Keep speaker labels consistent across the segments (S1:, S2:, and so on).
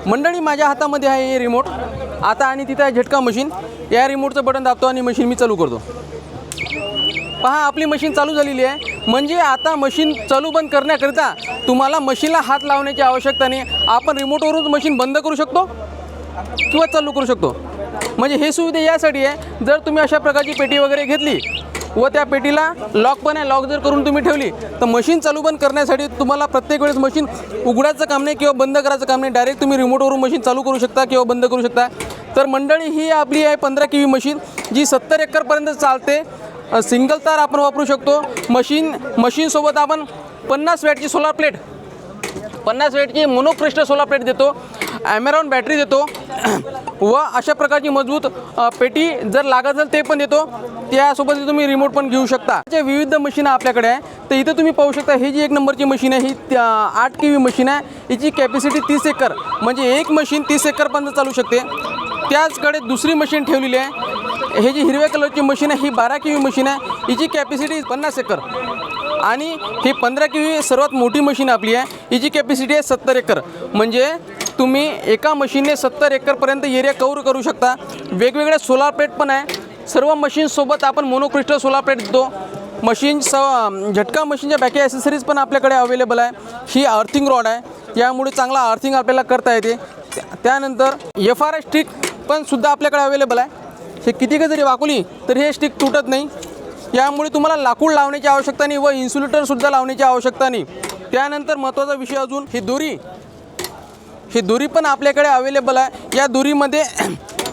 S1: मंडळी, माझ्या हातामध्ये आहे हे रिमोट आता आणि तिथं आहे झटका मशीन. या रिमोटचं बटन दाबतो आणि मशीन मी चालू करतो. पहा, आपली मशीन चालू झालेली आहे. म्हणजे आता मशीन चालू बंद करण्याकरिता तुम्हाला मशीनला हात लावण्याची आवश्यकता नाही. आपण रिमोटवरून मशीन बंद करू शकतो किंवा चालू करू शकतो. म्हणजे हे सुविधा यासाठी आहे, जर तुम्ही अशा प्रकारची पेटी वगैरे घेतली व त्या पेटीला लॉक पण आहे, लॉक जर करून तुम्ही ठेवली तर मशीन चालू बंद करण्यासाठी तुम्हाला प्रत्येक वेळेस मशीन उघडायचं काम नाही किंवा बंद करायचं काम नाही. डायरेक्ट तुम्ही रिमोटवरून मशीन चालू करू शकता किंवा बंद करू शकता. तर मंडळी, ही आपली आहे 15 kV मशीन, जी 70 एकरपर्यंत चालते. सिंगल तार आपण वापरू शकतो. मशीनसोबत आपण 50 वॅटची सोलार प्लेट, 50 वॅटची मोनोक्रिस्टल सोलार प्लेट देतो. ॲमेरॉन बॅटरी देतो व अशा प्रकारची मजबूत पेटी जर लागत असेल ते पण देतो. त्यासोबत तुम्ही रिमोट पण घेऊ शकता. जे विविध मशीन आपल्याकडे आहे, तर इथं तुम्ही पाहू शकता. ही जी 1 नंबरची मशीन आहे, ही 8 kV मशीन आहे. हिची कॅपॅसिटी 30 एकर, म्हणजे एक मशीन 30 एकरपर्यंत चालू शकते. त्याचकडे दुसरी मशीन ठेवलेली आहे. हे जी हिरव्या कलरची मशीन आहे, ही 12 kV मशीन आहे. हिची कॅपॅसिटी 50 एकर. आणि ही 15 kV सर्वात मोठी मशीन आपली आहे. हिची कॅपॅसिटी आहे 70 एकर. म्हणजे तुम्ही एका मशीनने 70 एकरपर्यंत एरिया कव्हर करू शकता. वेगवेगळ्या सोलार प्लेट पण आहे. सर्व मशीनसोबत आपण मोनोक्रिस्टल सोलार प्लेट देतो. झटका मशीनच्या बॅकी ॲसेसरीज पण आपल्याकडे अवेलेबल आहे. ही अर्थिंग रॉड आहे, यामुळे चांगला अर्थिंग आपल्याला करता येते. त्यानंतर FRI स्टिक पण सुद्धा आपल्याकडे अवेलेबल आहे. हे किती का जरी वाकवली तर हे स्टिक तुटत नाही. यामुळे तुम्हाला लाकूड लावण्याची आवश्यकता नाही व इन्सुलेटरसुद्धा लावण्याची आवश्यकता नाही. त्यानंतर महत्त्वाचा विषय अजून ही दोरी पण आपल्याकडे अवेलेबल आहे. या दोरीमध्ये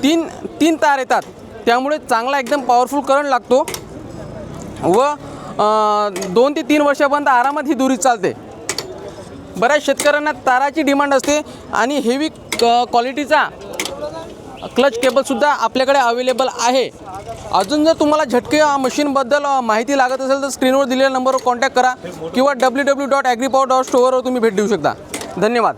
S1: तीन तार येतात, त्यामुळे चांगला एकदम पॉवरफुल करंट लागतो व 2 ते 3 वर्षापर्यंत आरामात ही दोरी चालते. बऱ्याच शेतकऱ्यांना ताराची डिमांड असते आणि हेवी क्वालिटीचा क्लच केबलसुद्धा आपल्याकडे अवेलेबल आहे. अजून जर तुम्हाला झटका मशीनबद्दल माहिती लागत असेल तर स्क्रीनवर दिलेल्या नंबरवर कॉन्टॅक्ट करा किंवा www.agripower.store वर तुम्ही भेट देऊ शकता. धन्यवाद.